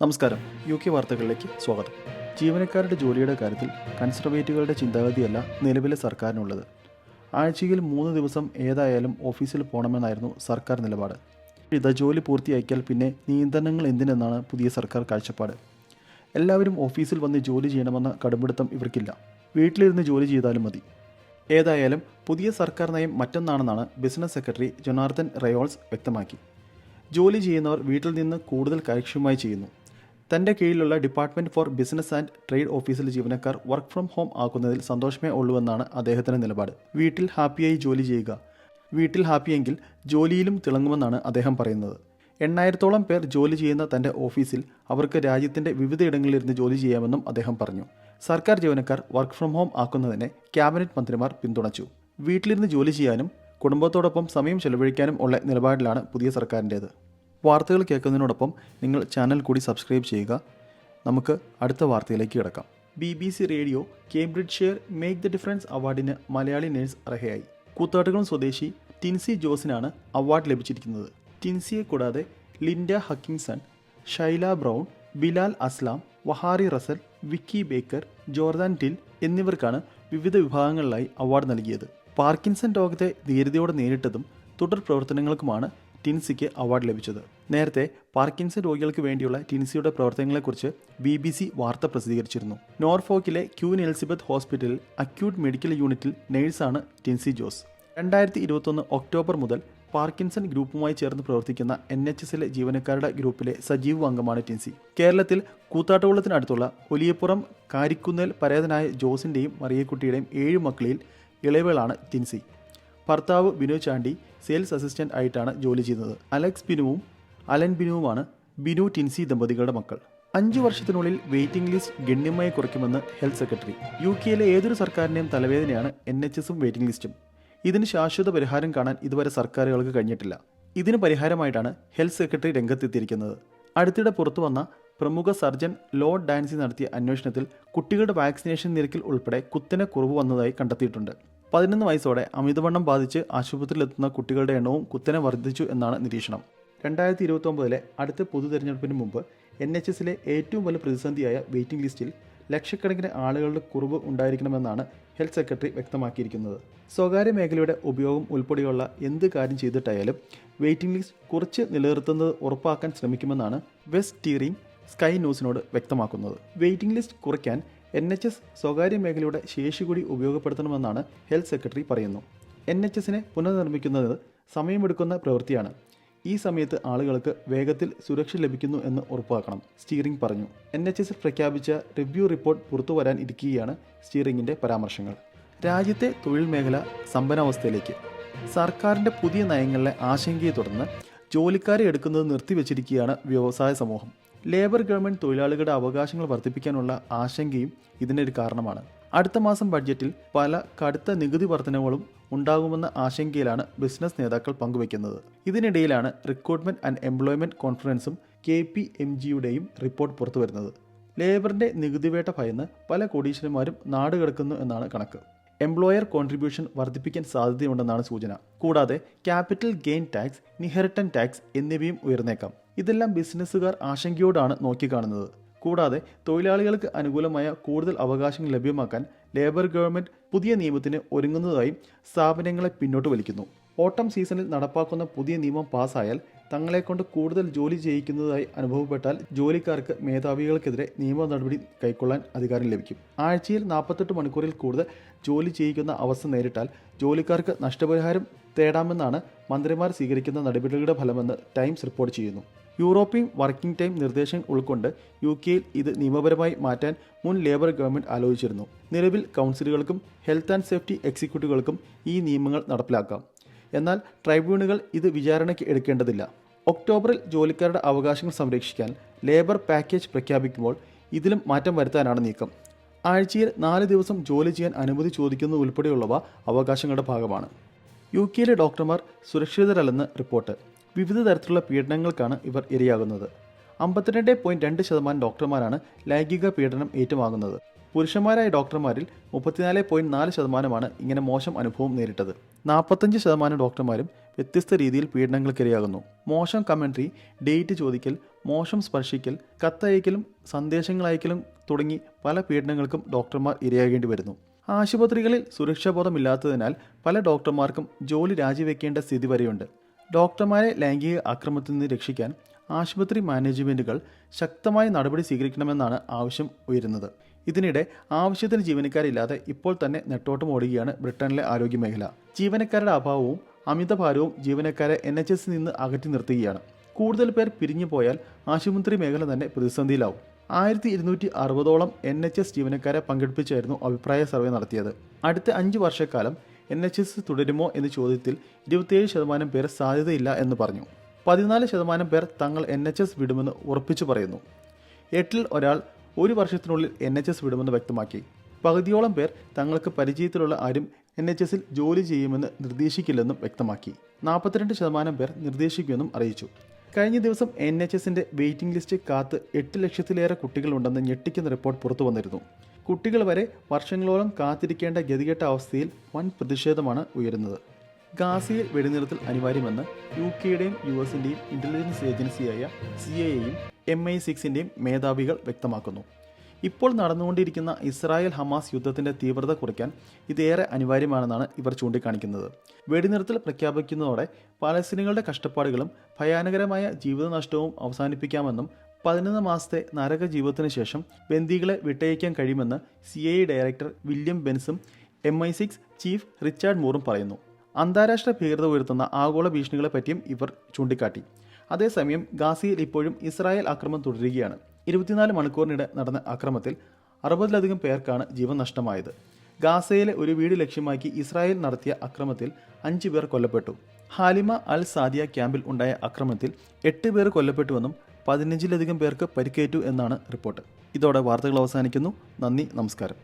നമസ്കാരം. UK വാർത്തകളിലേക്ക് സ്വാഗതം. ജീവനക്കാരുടെ ജോലിയുടെ കാര്യത്തിൽ കൺസർവേറ്റീവുകളുടെ ചിന്താഗതിയല്ല നിലവിലെ സർക്കാരിനുള്ളത്. ആഴ്ചയിൽ 3 ദിവസം ഏതായാലും ഓഫീസിൽ പോകണമെന്നായിരുന്നു സർക്കാർ നിലപാട്. ജോലി പൂർത്തിയാക്കിയാൽ പിന്നെ നിയന്ത്രണങ്ങൾ എന്തിനെന്നാണ് പുതിയ സർക്കാർ കാഴ്ചപ്പാട്. എല്ലാവരും ഓഫീസിൽ വന്ന് ജോലി ചെയ്യണമെന്ന കടുംപിടുത്തം ഇവർക്കില്ല. വീട്ടിലിരുന്ന് ജോലി ചെയ്താലും മതി. ഏതായാലും പുതിയ സർക്കാർ നയം മറ്റൊന്നാണെന്നാണ് ബിസിനസ് സെക്രട്ടറി ജൊനാർദൻ റയോൾസ് വ്യക്തമാക്കി. ജോലി ചെയ്യുന്നവർ വീട്ടിൽ നിന്ന് കൂടുതൽ കാര്യക്ഷമമായി ചെയ്യുന്നു. തൻ്റെ കീഴിലുള്ള department four business and trade ഓഫീസിലെ ജീവനക്കാർ വർക്ക് ഫ്രം ഹോം ആക്കുന്നതിൽ സന്തോഷമേ ഉള്ളൂവെന്നാണ് അദ്ദേഹത്തിൻ്റെ നിലപാട്. വീട്ടിൽ ഹാപ്പിയായി ജോലി ചെയ്യുക. വീട്ടിൽ ഹാപ്പിയെങ്കിൽ ജോലിയിലും തിളങ്ങുമെന്നാണ് അദ്ദേഹം പറയുന്നത്. 8,000-ഓളം പേർ ജോലി ചെയ്യുന്ന തൻ്റെ ഓഫീസിൽ അവർക്ക് രാജ്യത്തിൻ്റെ വിവിധയിടങ്ങളിലിരുന്ന് ജോലി ചെയ്യാമെന്നും അദ്ദേഹം പറഞ്ഞു. സർക്കാർ ജീവനക്കാർ വർക്ക് ഫ്രം ഹോം ആക്കുന്നതിനെ ക്യാബിനറ്റ് മന്ത്രിമാർ പിന്തുണച്ചു. വീട്ടിലിരുന്ന് ജോലി ചെയ്യാനും കുടുംബത്തോടൊപ്പം സമയം ചെലവഴിക്കാനും ഉള്ള നിലപാടിലാണ് പുതിയ സർക്കാരിൻ്റേത്. വാർത്തകൾ കേൾക്കുന്നതിനോടൊപ്പം നിങ്ങൾ ചാനൽ കൂടി സബ്സ്ക്രൈബ് ചെയ്യുക. നമുക്ക് അടുത്ത വാർത്തയിലേക്ക് കിടക്കാം. BBC radio Cambridgeshire make the difference അവാർഡിന് മലയാളി നേഴ്സ് അർഹയായി. കൂത്താട്ടുകുളം സ്വദേശി ടിൻസി ജോസിനാണ് അവാർഡ് ലഭിച്ചിരിക്കുന്നത്. ടിൻസിയെ കൂടാതെ ലിൻഡ ഹക്കിൻസൺ, ഷൈല ബ്രൗൺ, ബിലാൽ അസ്ലാം, വഹാരി റസൽ, വിക്കി ബേക്കർ, ജോർദാൻ ടിൽ എന്നിവർക്കാണ് വിവിധ വിഭാഗങ്ങളിലായി അവാർഡ് നൽകിയത്. പാർക്കിൻസൺ രോഗത്തെ ധീരതയോടെ നേരിട്ടതും തുടർ പ്രവർത്തനങ്ങൾക്കുമാണ് ടിൻസിക്ക് അവാർഡ് ലഭിച്ചത്. നേരത്തെ പാർക്കിൻസൺ രോഗികൾക്ക് വേണ്ടിയുള്ള ടിൻസിയുടെ പ്രവർത്തനങ്ങളെക്കുറിച്ച് BBC വാർത്ത പ്രസിദ്ധീകരിച്ചിരുന്നു. നോർഫോക്കിലെ ക്യൂൻ എലിസബത്ത് ഹോസ്പിറ്റലിൽ അക്യൂട്ട് മെഡിക്കൽ യൂണിറ്റിൽ നേഴ്സാണ് ടിൻസി ജോസ്. 2021 ഒക്ടോബർ മുതൽ പാർക്കിൻസൺ ഗ്രൂപ്പുമായി ചേർന്ന് പ്രവർത്തിക്കുന്ന NHSലെ ജീവനക്കാരുടെ ഗ്രൂപ്പിലെ സജീവ അംഗമാണ് ടിൻസി. കേരളത്തിൽ കൂത്താട്ടുകുളത്തിനടുത്തുള്ള ഒലിയപ്പുറം കാരിക്കുന്നേൽ പരേതനായ ജോസിൻ്റെയും മറിയക്കുട്ടിയുടെയും 7 മക്കളിൽ ഇളയവളാണ് ടിൻസി. ഭർത്താവ് ബിനു ചാണ്ടി സെയിൽസ് അസിസ്റ്റന്റ് ആയിട്ടാണ് ജോലി ചെയ്യുന്നത്. അലക്സ് ബിനുവും അലൻ ബിനുവുമാണ് ബിനു ടിൻസി ദമ്പതികളുടെ മക്കൾ. 5 വർഷത്തിനുള്ളിൽ വെയിറ്റിംഗ് ലിസ്റ്റ് ഗണ്യമായി കുറയ്ക്കുമെന്ന് ഹെൽത്ത് സെക്രട്ടറി. UKയിലെ ഏതൊരു സർക്കാരിൻ്റെയും തലവേദനയാണ് NHSും വെയിറ്റിംഗ് ലിസ്റ്റും. ഇതിന് ശാശ്വത പരിഹാരം കാണാൻ ഇതുവരെ സർക്കാരുകൾക്ക് കഴിഞ്ഞിട്ടില്ല. ഇതിന് പരിഹാരമായിട്ടാണ് ഹെൽത്ത് സെക്രട്ടറി രംഗത്തെത്തിയിരിക്കുന്നത്. അടുത്തിടെ പുറത്തു വന്ന പ്രമുഖ സർജൻ ലോർഡ് ഡാൻസി നടത്തിയ അന്വേഷണത്തിൽ കുട്ടികളുടെ വാക്സിനേഷൻ നിരക്കിൽ ഉൾപ്പെടെ കുത്തനെ കുറവ് വന്നതായി കണ്ടെത്തിയിട്ടുണ്ട്. 11 വയസ്സോടെ അമിതവണ്ണം ബാധിച്ച് ആശുപത്രിയിലെത്തുന്ന കുട്ടികളുടെ എണ്ണവും കുത്തനെ വർദ്ധിച്ചു എന്നാണ് നിരീക്ഷണം. 2029 അടുത്ത പൊതു തെരഞ്ഞെടുപ്പിന് മുമ്പ് NHSലെ ഏറ്റവും വലിയ പ്രതിസന്ധിയായ വെയിറ്റിംഗ് ലിസ്റ്റിൽ ലക്ഷക്കണക്കിന് ആളുകളുടെ കുറവ് ഉണ്ടായിരിക്കണമെന്നാണ് ഹെൽത്ത് സെക്രട്ടറി വ്യക്തമാക്കിയിരിക്കുന്നത്. സ്വകാര്യ മേഖലയുടെ ഉപയോഗം ഉൾപ്പെടെയുള്ള എന്ത് കാര്യം ചെയ്തിട്ടായാലും വെയിറ്റിംഗ് ലിസ്റ്റ് കുറച്ച് നിലനിർത്തുന്നത് ഉറപ്പാക്കാൻ ശ്രമിക്കുമെന്നാണ് വെസ്റ്റ് ടീറിംഗ് സ്കൈ ന്യൂസിനോട് വ്യക്തമാക്കുന്നത്. വെയിറ്റിംഗ് ലിസ്റ്റ് കുറയ്ക്കാൻ NHS സ്വകാര്യ മേഖലയുടെ ശേഷി കൂടി ഉപയോഗപ്പെടുത്തണമെന്നാണ് ഹെൽത്ത് സെക്രട്ടറി പറയുന്നു. NHSനെ പുനർനിർമ്മിക്കുന്നത് സമയമെടുക്കുന്ന പ്രവൃത്തിയാണ്. ഈ സമയത്ത് ആളുകൾക്ക് വേഗത്തിൽ സുരക്ഷ ലഭിക്കുന്നു എന്ന് ഉറപ്പാക്കണം, സ്റ്റീറിംഗ് പറഞ്ഞു. NHSൽ പ്രഖ്യാപിച്ച റിവ്യൂ റിപ്പോർട്ട് പുറത്തുവരാൻ ഇരിക്കുകയാണ് സ്റ്റീറിംഗിൻ്റെ പരാമർശങ്ങൾ. രാജ്യത്തെ തൊഴിൽ മേഖല സമ്പന്നാവസ്ഥയിലേക്ക്. സർക്കാരിൻ്റെ പുതിയ നയങ്ങളിലെ ആശങ്കയെ തുടർന്ന് ജോലിക്കാരെ എടുക്കുന്നത് നിർത്തിവെച്ചിരിക്കുകയാണ് വ്യവസായ സമൂഹം. ലേബർ ഗവൺമെൻറ് തൊഴിലാളികളുടെ അവകാശങ്ങൾ വർദ്ധിപ്പിക്കാനുള്ള ആശങ്കയും ഇതിനൊരു കാരണമാണ്. അടുത്ത മാസം ബഡ്ജറ്റിൽ പല കടുത്ത നികുതി വർധനവുകളും ഉണ്ടാകുമെന്ന ആശങ്കയിലാണ് ബിസിനസ് നേതാക്കൾ പങ്കുവയ്ക്കുന്നത്. ഇതിനിടയിലാണ് റിക്രൂട്ട്മെൻറ്റ് ആൻഡ് എംപ്ലോയ്മെൻറ്റ് കോൺഫറൻസും KPMGയുടെയും റിപ്പോർട്ട് പുറത്തുവരുന്നത്. ലേബറിൻ്റെ നികുതിവേട്ട ഭയന്ന് പല കോടീശ്വരന്മാരും നാടുകടക്കുന്നു എന്നാണ് കണക്ക്. എംപ്ലോയർ കോൺട്രിബ്യൂഷൻ വർദ്ധിപ്പിക്കാൻ സാധ്യതയുണ്ടെന്നാണ് സൂചന. കൂടാതെ capital gain tax, inheritance tax എന്നിവയും ഉയർന്നേക്കാം. ഇതെല്ലാം ബിസിനസ്സുകാർ ആശങ്കയോടാണ് നോക്കിക്കാണുന്നത്. കൂടാതെ തൊഴിലാളികൾക്ക് അനുകൂലമായ കൂടുതൽ അവകാശങ്ങൾ ലഭ്യമാക്കാൻ ലേബർ ഗവൺമെൻറ് പുതിയ നിയമത്തിന് ഒരുങ്ങുന്നതായും സ്ഥാപനങ്ങളെ പിന്നോട്ട് വലിക്കുന്നു. ഓട്ടം സീസണിൽ നടപ്പാക്കുന്ന പുതിയ നിയമം പാസ്സായാൽ തങ്ങളെക്കൊണ്ട് കൂടുതൽ ജോലി ചെയ്യിക്കുന്നതായി അനുഭവപ്പെട്ടാൽ ജോലിക്കാർക്ക് മേധാവികൾക്കെതിരെ നിയമ നടപടി കൈക്കൊള്ളാൻ അധികാരം ലഭിക്കും. ആഴ്ചയിൽ 48 മണിക്കൂറിൽ കൂടുതൽ ജോലി ചെയ്യിക്കുന്ന അവസ്ഥ നേരിട്ടാൽ ജോലിക്കാർക്ക് നഷ്ടപരിഹാരം തേടാമെന്നാണ് മന്ത്രിമാർ സ്വീകരിക്കുന്ന നടപടികളുടെ ഫലമെന്ന് ടൈംസ് റിപ്പോർട്ട് ചെയ്യുന്നു. യൂറോപ്യൻ വർക്കിംഗ് ടൈം നിർദ്ദേശങ്ങൾ ഉൾക്കൊണ്ട് UKയിൽ ഇത് നിയമപരമായി മാറ്റാൻ മുൻ ലേബർ ഗവൺമെൻറ് ആലോചിച്ചിരുന്നു. നിലവിൽ കൗൺസിലുകൾക്കും ഹെൽത്ത് ആൻഡ് സേഫ്റ്റി എക്സിക്യൂട്ടീവുകൾക്കും ഈ നിയമങ്ങൾ നടപ്പിലാക്കാം. എന്നാൽ ട്രൈബ്യൂണലുകൾ ഇത് വിചാരണയ്ക്ക് എടുക്കേണ്ടതില്ല. ഒക്ടോബറിൽ ജോലിക്കാരുടെ അവകാശങ്ങൾ സംരക്ഷിക്കാൻ ലേബർ പാക്കേജ് പ്രഖ്യാപിക്കുമ്പോൾ ഇതിലും മാറ്റം വരുത്താനാണ് നീക്കം. ആഴ്ചയിൽ 4 ദിവസം ജോലി ചെയ്യാൻ അനുമതി ചോദിക്കുന്നത് ഉൾപ്പെടെയുള്ളവ അവകാശങ്ങളുടെ ഭാഗമാണ്. UKയിലെ ഡോക്ടർമാർ സുരക്ഷിതരല്ലെന്ന് റിപ്പോർട്ട്. വിവിധ തരത്തിലുള്ള പീഡനങ്ങൾക്കാണ് ഇവർ ഇരയാകുന്നത്. 52.2% ഡോക്ടർമാരാണ് ലൈംഗിക പീഡനം ഏറ്റുവാങ്ങുന്നത്. പുരുഷന്മാരായ ഡോക്ടർമാരിൽ 34% ഇങ്ങനെ മോശം അനുഭവം നേരിട്ടത്. 45% ഡോക്ടർമാരും വ്യത്യസ്ത രീതിയിൽ പീഡനങ്ങൾക്കിരയാകുന്നു. മോശം കമൻട്രി, ഡേറ്റ് ചോദിക്കൽ, മോശം സ്പർശിക്കൽ, കത്തയക്കലും സന്ദേശങ്ങൾ അയക്കലും തുടങ്ങി പല പീഡനങ്ങൾക്കും ഡോക്ടർമാർ ഇരയാകേണ്ടി വരുന്നു. ആശുപത്രികളിൽ സുരക്ഷാബോധമില്ലാത്തതിനാൽ പല ഡോക്ടർമാർക്കും ജോലി രാജിവെക്കേണ്ട സ്ഥിതി വരെയുണ്ട്. ഡോക്ടർമാരെ ലൈംഗിക ആക്രമണത്തിൽ നിന്ന് രക്ഷിക്കാൻ ആശുപത്രി മാനേജ്മെൻറ്റുകൾ ശക്തമായ നടപടി സ്വീകരിക്കണമെന്നാണ് ആവശ്യം ഉയരുന്നത്. ഇതിനിടെ ആവശ്യത്തിന് ജീവനക്കാരില്ലാതെ ഇപ്പോൾ തന്നെ നെട്ടോട്ടം ഓടുകയാണ് ബ്രിട്ടനിലെ ആരോഗ്യമേഖല. ജീവനക്കാരുടെ അഭാവവും അമിതഭാരവും ജീവനക്കാരെ NHS നിന്ന് അകറ്റി നിർത്തുകയാണ്. കൂടുതൽ പേർ പിരിഞ്ഞു പോയാൽ ആശുപത്രി മേഖല തന്നെ പ്രതിസന്ധിയിലാവും. 1260ഓളം NHS ജീവനക്കാരെ പങ്കെടുപ്പിച്ചായിരുന്നു അഭിപ്രായ സർവേ നടത്തിയത്. അടുത്ത 5 വർഷക്കാലം NHS തുടരുമോ എന്ന ചോദ്യത്തിൽ 27% പേർ സാധ്യതയില്ല എന്ന് പറഞ്ഞു. 14% പേർ തങ്ങൾ NHS വിടുമെന്ന് ഉറപ്പിച്ചു പറയുന്നു. 8ൽ ഒരാൾ 1 വർഷത്തിനുള്ളിൽ NHS വിടുമെന്ന് വ്യക്തമാക്കി. പകുതിയോളം പേർ തങ്ങൾക്ക് പരിചയത്തിലുള്ള ആരും NHSൽ ജോലി ചെയ്യുമെന്ന് നിർദ്ദേശിക്കില്ലെന്നും വ്യക്തമാക്കി. 42% പേർ നിർദ്ദേശിക്കുമെന്നും അറിയിച്ചു. കഴിഞ്ഞ ദിവസം NHSന്റെ വെയിറ്റിംഗ് ലിസ്റ്റ് കാത്ത് 8 ലക്ഷത്തിലേറെ കുട്ടികളുണ്ടെന്ന് ഞെട്ടിക്കുന്ന റിപ്പോർട്ട് പുറത്തു വന്നിരുന്നു. കുട്ടികൾ വരെ വർഷങ്ങളോളം കാത്തിരിക്കേണ്ട ഗതികെട്ട അവസ്ഥയിൽ വൻ പ്രതിഷേധമാണ് ഉയരുന്നത്. ഗാസയിൽ വെടിനിർത്തൽ അനിവാര്യമെന്ന് UKയുടെയും USന്റെയും ഇന്റലിജൻസ് ഏജൻസിയായ CIA-യും MI6ന്റെയും മേധാവികൾ വ്യക്തമാക്കുന്നു. ഇപ്പോൾ നടന്നുകൊണ്ടിരിക്കുന്ന ഇസ്രായേൽ ഹമാസ് യുദ്ധത്തിന്റെ തീവ്രത കുറയ്ക്കാൻ ഇതേറെ അനിവാര്യമാണെന്നാണ് ഇവർ ചൂണ്ടിക്കാണിക്കുന്നത്. വെടിനിർത്തൽ പ്രഖ്യാപിക്കുന്നതോടെ പാലസ്തീനികളുടെ കഷ്ടപ്പാടുകളും ഭയാനകരമായ ജീവിതനഷ്ടവും അവസാനിപ്പിക്കാമെന്നും 11 മാസത്തെ നരക ജീവിതത്തിന് ശേഷം ബന്ദികളെ വിട്ടയക്കാൻ കഴിയുമെന്ന് CIA ഡയറക്ടർ വില്യം ബെൻസും MI6 ചീഫ് റിച്ചാർഡ് മൂറും പറയുന്നു. അന്താരാഷ്ട്ര ഭീകരത ഉയർത്തുന്ന ആഗോള ഭീഷണികളെ പറ്റിയും ഇവർ ചൂണ്ടിക്കാട്ടി. അതേസമയം ഗാസയിൽ ഇപ്പോഴും ഇസ്രായേൽ ആക്രമണം തുടരുകയാണ്. 24 മണിക്കൂറിനിടെ നടന്ന ആക്രമണത്തിൽ 60ലധികം പേർക്കാണ് ജീവൻ നഷ്ടമായത്. ഗാസയിലെ ഒരു വീട് ലക്ഷ്യമാക്കി ഇസ്രായേൽ നടത്തിയ ആക്രമണത്തിൽ 5 പേർ കൊല്ലപ്പെട്ടു. ഹാലിമ അൽ സാദിയ ക്യാമ്പിൽ ഉണ്ടായ ആക്രമണത്തിൽ 8 പേർ കൊല്ലപ്പെട്ടുവെന്നും 15ലധികം പേർക്ക് പരിക്കേറ്റു എന്നാണ് റിപ്പോർട്ട്. ഇതോടെ വാർത്തകൾ അവസാനിക്കുന്നു. നന്ദി, നമസ്കാരം.